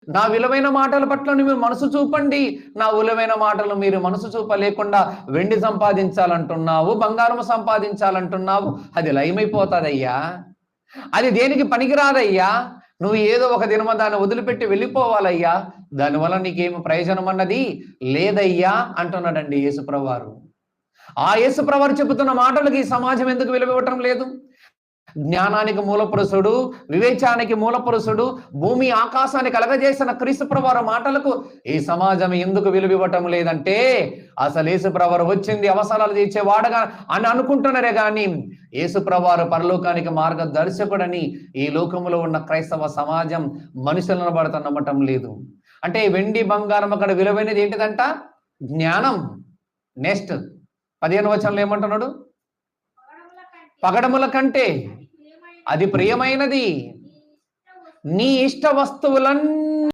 నా విలువైన మాటల పట్ల మీరు మనసు చూపండి. నా విలువైన మాటలు మీరు మనసు చూపలేకుండా వెండి సంపాదించాలంటున్నావు, బంగారం సంపాదించాలంటున్నావు. అది లయమైపోతాదయ్యా. అది దేనికి పనికిరాదయ్యా. నువ్వు ఏదో ఒక దినమ దాన్ని వదిలిపెట్టి వెళ్ళిపోవాలయ్యా. దానివల్ల నీకేమి ప్రయోజనం అన్నది లేదయ్యా అంటున్నాడండి యేసుప్రభువారు. ఆ యేసుప్రభువారు చెబుతున్న మాటలకి ఈ సమాజం ఎందుకు విలువ ఇవ్వటం లేదు? జ్ఞానానికి మూలపురుషుడు, వివేచానికి మూలపురుషుడు, భూమి ఆకాశాన్ని కలగజేసిన క్రీస్తుప్రభువారి మాటలకు ఈ సమాజం ఎందుకు విలువ ఇవ్వటం లేదంటే, అసలు యేసుప్రభువారు వచ్చింది అవసరాలు తీర్చేవాడుగా అని అనుకుంటున్నారే కానీ యేసుప్రభువారు పరలోకానికి మార్గదర్శకుడని ఈ లోకంలో ఉన్న క్రైస్తవ సమాజం మనుషులను పడుతూ నమ్మటం లేదు. అంటే వెండి బంగారం అక్కడ విలువైనది ఏంటిదంట? జ్ఞానం. నెక్స్ట్ 15వ వచనంలో ఏమంటున్నాడు? పగడముల కంటే అది ప్రియమైనది. నీ ఇష్ట వస్తువులన్నీ